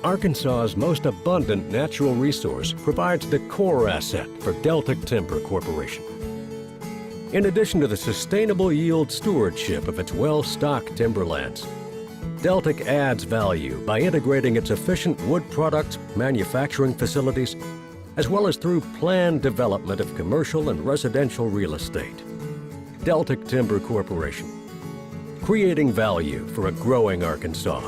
Arkansas's most abundant natural resource provides the core asset for Deltic Timber Corporation. In addition to the sustainable yield stewardship of its well-stocked timberlands, Deltic adds value by integrating its efficient wood products manufacturing facilities, as well as through planned development of commercial and residential real estate. Deltic Timber Corporation, creating value for a growing Arkansas.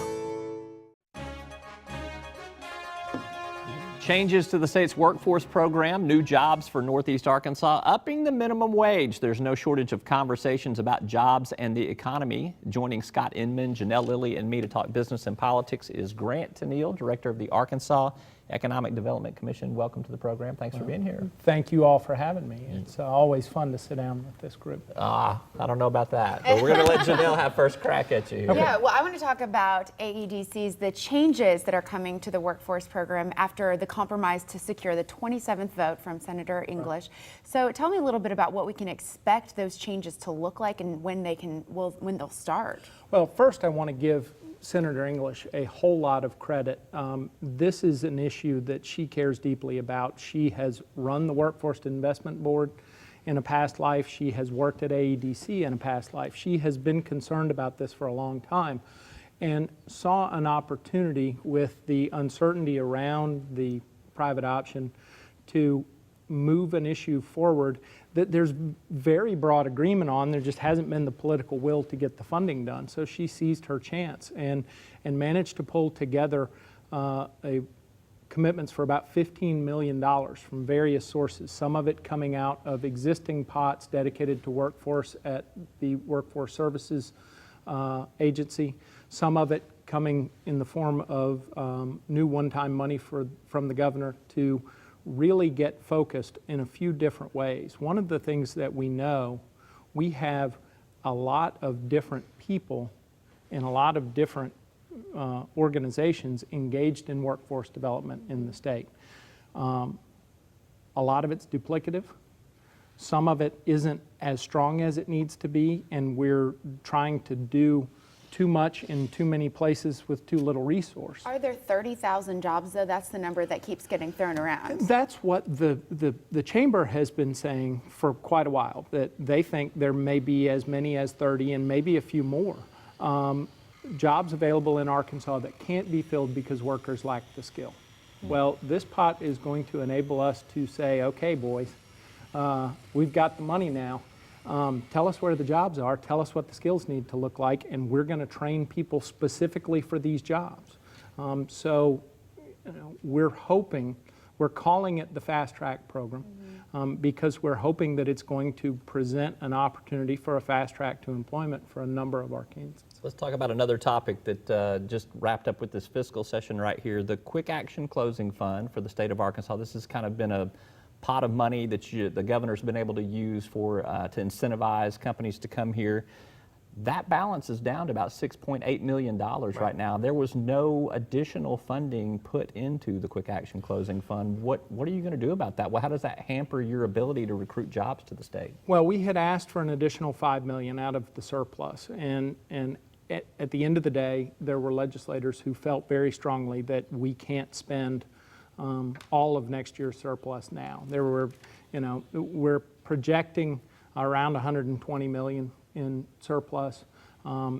Changes to the state's workforce program, new jobs for Northeast Arkansas, upping the minimum wage. There's no shortage of conversations about jobs and the economy. Joining Scott Inman, Janelle Lilly, and me to talk business and politics is Grant Tennille, director of the Arkansas Economic Development Commission. Welcome to the program. Thanks for being here. Thank you all for having me. It's always fun to sit down with this group. I don't know about that, but we're going to let Janelle have first crack at you. Okay. Yeah, well, I want to talk about AEDC's, the changes that are coming to the workforce program after the compromise to secure the 27th vote from Senator English. So tell me a little bit about what we can expect those changes to look like and when they'll start. Well, first I want to give Senator English a whole lot of credit. This is an issue that she cares deeply about. She has run the Workforce Investment Board in a past life. She has worked at AEDC in a past life. She has been concerned about this for a long time and saw an opportunity with the uncertainty around the private option to move an issue forward that there's very broad agreement on. There just hasn't been the political will to get the funding done. So she seized her chance and managed to pull together commitments for about $15 million from various sources, some of it coming out of existing pots dedicated to workforce at the Workforce Services Agency, some of it coming in the form of new one-time money from the governor to really get focused in a few different ways. One of the things that we know, we have a lot of different people and a lot of different organizations engaged in workforce development in the state. A lot of it's duplicative. Some of it isn't as strong as it needs to be, and we're trying to do too much in too many places with too little resource. Are there 30,000 jobs, though? That's the number that keeps getting thrown around. That's what the chamber has been saying for quite a while, that they think there may be as many as 30 and maybe a few more jobs available in Arkansas that can't be filled because workers lack the skill. Well, this pot is going to enable us to say, okay, boys, we've got the money now. Tell us where the jobs are, tell us what the skills need to look like, and we're going to train people specifically for these jobs. So we're hoping, we're calling it the Fast Track program because we're hoping that it's going to present an opportunity for a fast track to employment for a number of Arkansans. Let's talk about another topic that just wrapped up with this fiscal session right here, the Quick Action Closing Fund for the state of Arkansas. This has kind of been a pot of money that the governor's been able to use for to incentivize companies to come here. That balance is down to about $6.8 million right now. There was no additional funding put into the Quick Action Closing Fund. What are you going to do about that? Well, how does that hamper your ability to recruit jobs to the state? Well, we had asked for an additional $5 million out of the surplus, and at the end of the day, there were legislators who felt very strongly that we can't spend all of next year's surplus now. There were, we're projecting around $120 million in surplus.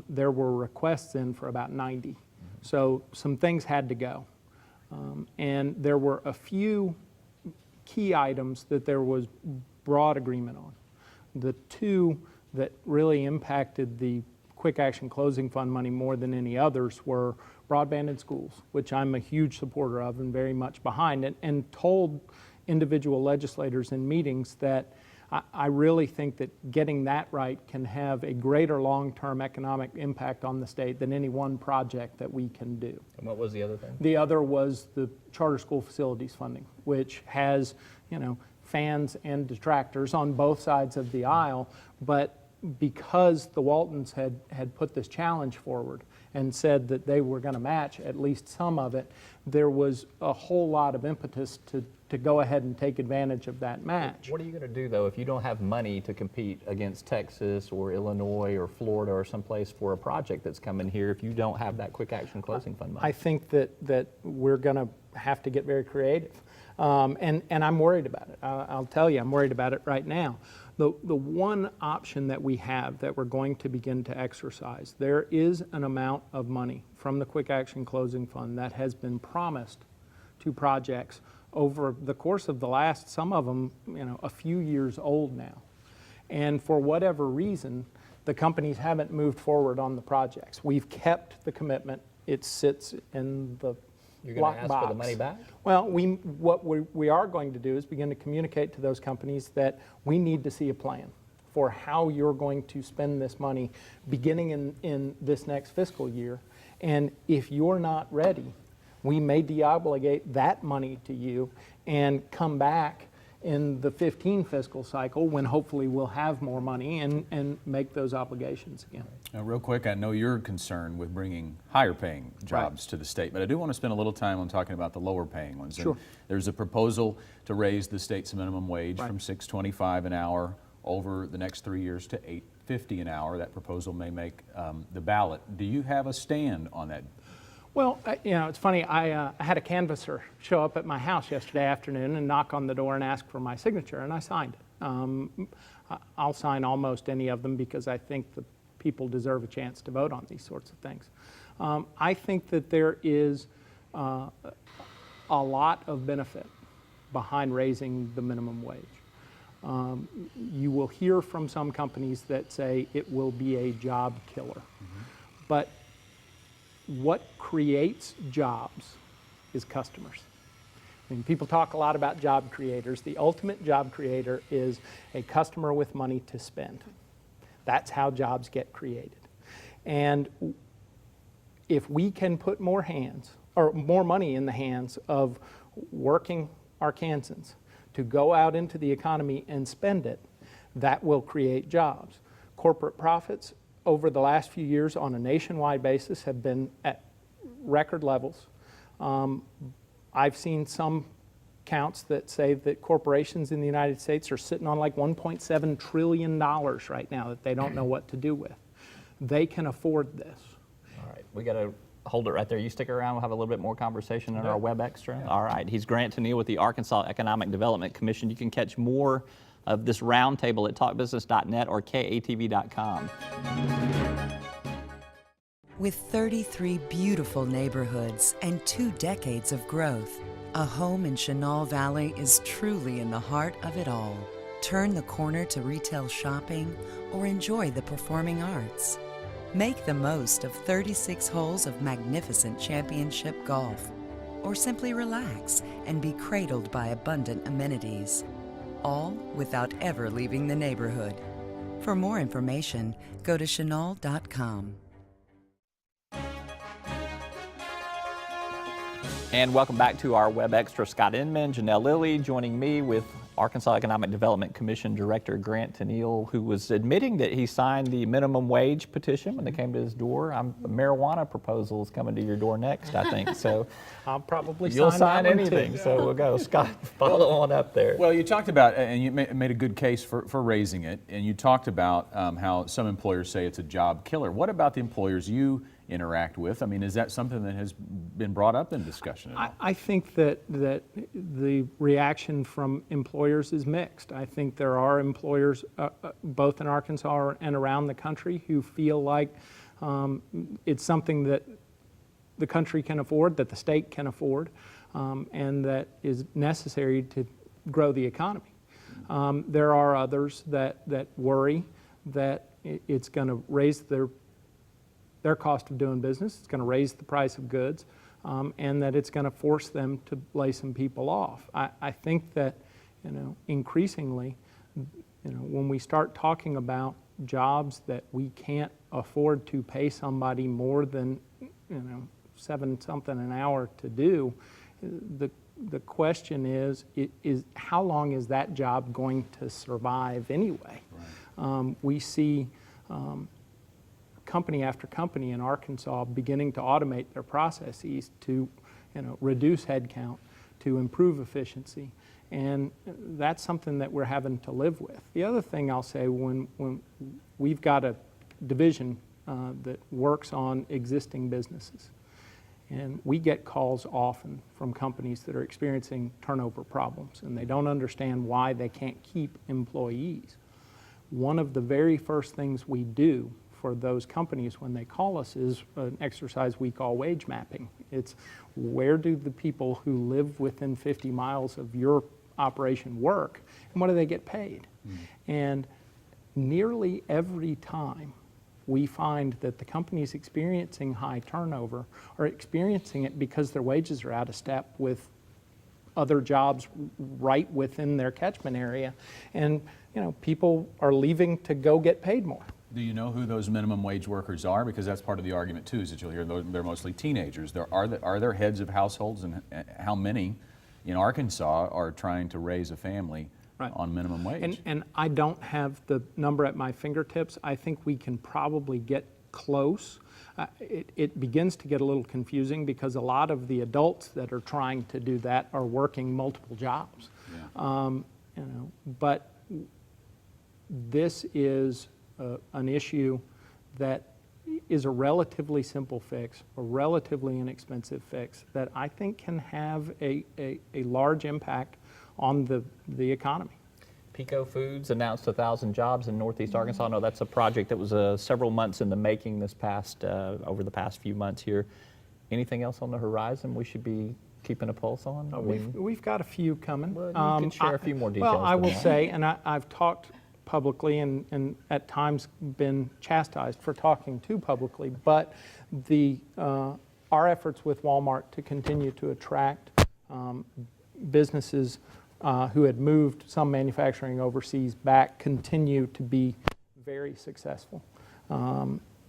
There were requests in for about 90. So some things had to go. And there were a few key items that there was broad agreement on. The two that really impacted the Quick Action Closing Fund money more than any others were broadband in schools, which I'm a huge supporter of and very much behind it, and told individual legislators in meetings that I really think that getting that right can have a greater long-term economic impact on the state than any one project that we can do. And what was the other thing? The other was the charter school facilities funding, which has, fans and detractors on both sides of the aisle, but because the Waltons had put this challenge forward and said that they were going to match at least some of it, there was a whole lot of impetus to go ahead and take advantage of that match. What are you going to do, though, if you don't have money to compete against Texas or Illinois or Florida or someplace for a project that's coming here, if you don't have that quick action closing fund money? I think that we're going to have to get very creative. And I'm worried about it. I'll tell you, I'm worried about it right now. The one option that we have that we're going to begin to exercise, there is an amount of money from the Quick Action Closing Fund that has been promised to projects over the course of the last, some of them, a few years old now. And for whatever reason, the companies haven't moved forward on the projects. We've kept the commitment. It sits in the You're going to ask box for the money back? Well, what we are going to do is begin to communicate to those companies that we need to see a plan for how you're going to spend this money beginning in this next fiscal year. And if you're not ready, we may deobligate that money to you and come back in the 15 fiscal cycle when hopefully we'll have more money and make those obligations again. Now, real quick, I know you're concerned with bringing higher paying jobs to the state, but I do want to spend a little time on talking about the lower paying ones. Sure. And there's a proposal to raise the state's minimum wage from $6.25 an hour over the next 3 years to $8.50 an hour. That proposal may make the ballot. Do you have a stand on that? Well, it's funny. I had a canvasser show up at my house yesterday afternoon and knock on the door and ask for my signature, and I signed it. I'll sign almost any of them because I think the people deserve a chance to vote on these sorts of things. I think that there is a lot of benefit behind raising the minimum wage. You will hear from some companies that say it will be a job killer. But what creates jobs is customers. I mean, people talk a lot about job creators. The ultimate job creator is a customer with money to spend. That's how jobs get created. And if we can put more money in the hands of working Arkansans to go out into the economy and spend it, that will create jobs. Corporate profits over the last few years on a nationwide basis have been at record levels. I've seen some counts that say that corporations in the United States are sitting on like $1.7 trillion right now that they don't know what to do with. They can afford this. All right, we got to hold it right there. You stick around, we'll have a little bit more conversation in our Web Extra. Yeah. All right, he's Grant Tennille with the Arkansas Economic Development Commission. You can catch more of this roundtable at talkbusiness.net or katv.com. With 33 beautiful neighborhoods and 2 decades of growth, a home in Chenal Valley is truly in the heart of it all. Turn the corner to retail shopping or enjoy the performing arts. Make the most of 36 holes of magnificent championship golf, or simply relax and be cradled by abundant amenities, all without ever leaving the neighborhood. For more information, go to chenal.com. And welcome back to our Web Extra. Scott Inman, Janelle Lilly joining me with Arkansas Economic Development Commission Director Grant Tennille, who was admitting that he signed the minimum wage petition when they came to his door. A marijuana proposal is coming to your door next, I think. So I'll probably you'll sign anything. too. So we'll go. Scott, follow on up there. Well, you talked about, and you made a good case for raising it, and you talked about how some employers say it's a job killer. What about the employers you interact with? I mean, is that something that has been brought up in discussion at all? I think that the reaction from employers is mixed. I think there are employers, both in Arkansas and around the country, who feel like it's something that the country can afford, that the state can afford, and that is necessary to grow the economy. There are others that worry that it's going to raise their cost of doing business, it's going to raise the price of goods, and that it's going to force them to lay some people off. I think that, increasingly, when we start talking about jobs that we can't afford to pay somebody more than, $7 something an hour to do, the question is how long is that job going to survive anyway? Right. We see company after company in Arkansas beginning to automate their processes to, reduce headcount, to improve efficiency. And that's something that we're having to live with. The other thing I'll say, when we've got a division that works on existing businesses, and we get calls often from companies that are experiencing turnover problems, and they don't understand why they can't keep employees. One of the very first things we do for those companies when they call us is an exercise we call wage mapping. It's where do the people who live within 50 miles of your operation work, and what do they get paid? And nearly every time we find that the companies experiencing high turnover are experiencing it because their wages are out of step with other jobs right within their catchment area, and people are leaving to go get paid more. Do you know who those minimum wage workers are? Because that's part of the argument too, is that you'll hear they're mostly teenagers. Are there heads of households, and how many in Arkansas are trying to raise a family on minimum wage? And I don't have the number at my fingertips. I think we can probably get close. It begins to get a little confusing because a lot of the adults that are trying to do that are working multiple jobs. Yeah. But this is an issue that is a relatively simple fix, a relatively inexpensive fix that I think can have a large impact on the economy. Pico Foods announced 1,000 jobs in Northeast Arkansas. I know that's a project that was several months in the making over the past few months here. Anything else on the horizon we should be keeping a pulse on? We've got a few coming. Well, you can share a few more details. Well, I will say, and I've talked publicly and at times been chastised for talking too publicly, but our efforts with Walmart to continue to attract businesses who had moved some manufacturing overseas back continue to be very successful.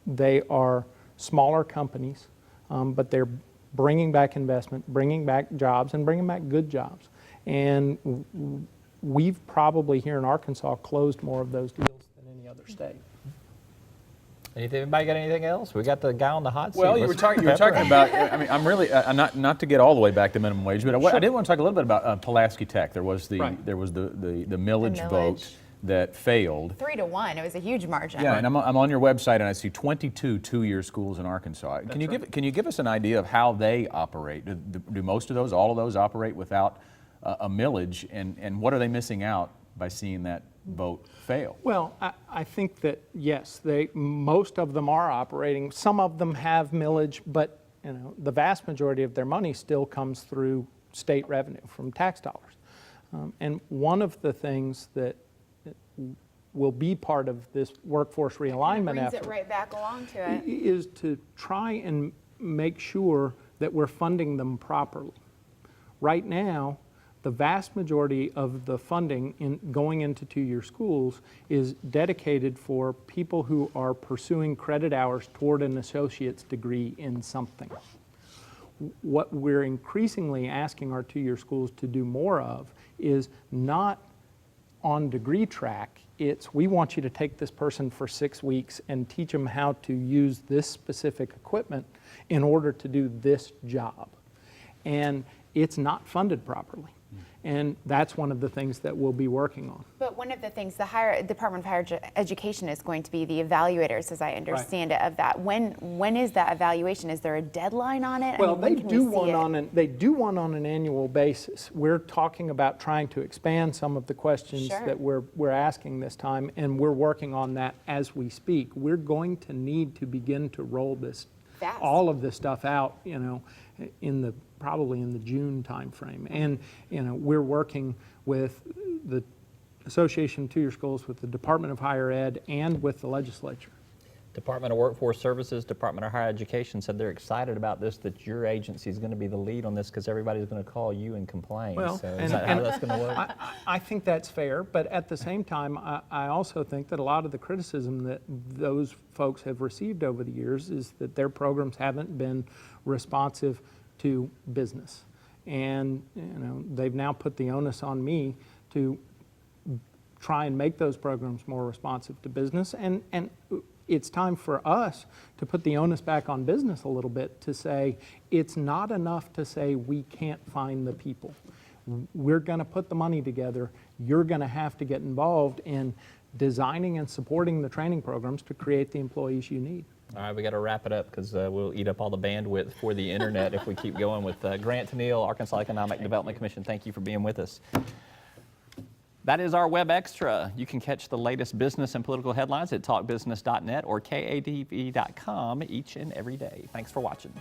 They are smaller companies, but they're bringing back investment, bringing back jobs, and bringing back good jobs. And we've probably here in Arkansas closed more of those deals than any other state. Anybody got anything else? We got the guy on the hot seat. Well, you were talking about. I mean, I'm really not to get all the way back to minimum wage, but I did want to talk a little bit about Pulaski Tech. There was the millage vote that failed. 3-1. It was a huge margin. Yeah, and I'm on your website and I see 22 two-year schools in Arkansas. Can you give us an idea of how they operate? Do most of those, all of those, operate without a millage, and what are they missing out by seeing that vote fail? Well, I think that yes, most of them are operating. Some of them have millage, but the vast majority of their money still comes through state revenue from tax dollars. And one of the things that will be part of this workforce realignment effort brings it right back along to it. Is to try and make sure that we're funding them properly. Right now, the vast majority of the funding going into two-year schools is dedicated for people who are pursuing credit hours toward an associate's degree in something. What we're increasingly asking our two-year schools to do more of is not on degree track. It's we want you to take this person for 6 weeks and teach them how to use this specific equipment in order to do this job. And it's not funded properly. And that's one of the things that we'll be working on. But one of the things the Department of Higher Education is going to be the evaluators, as I understand it, of that. When is that evaluation? Is there a deadline on it? Well, they do one on an annual basis. We're talking about trying to expand some of the questions that we're asking this time, and we're working on that as we speak. We're going to need to begin to roll all of this stuff out, probably in the June timeframe. And we're working with the Association of Two-Year Schools, with the Department of Higher Ed, and with the legislature. Department of Workforce Services, Department of Higher Education said they're excited about this, that your agency is going to be the lead on this because everybody's going to call you and complain. Well, so is that how that's going to work? I think that's fair, but at the same time, I also think that a lot of the criticism that those folks have received over the years is that their programs haven't been responsive to business. And they've now put the onus on me to try and make those programs more responsive to business. And it's time for us to put the onus back on business a little bit to say, it's not enough to say we can't find the people. We're going to put the money together. You're going to have to get involved in designing and supporting the training programs to create the employees you need. All right, we got to wrap it up because we'll eat up all the bandwidth for the internet if we keep going with Grant Tennille, Arkansas Economic Development Commission. Thank you for being with us. That is our Web Extra. You can catch the latest business and political headlines at talkbusiness.net or kadv.com each and every day. Thanks for watching.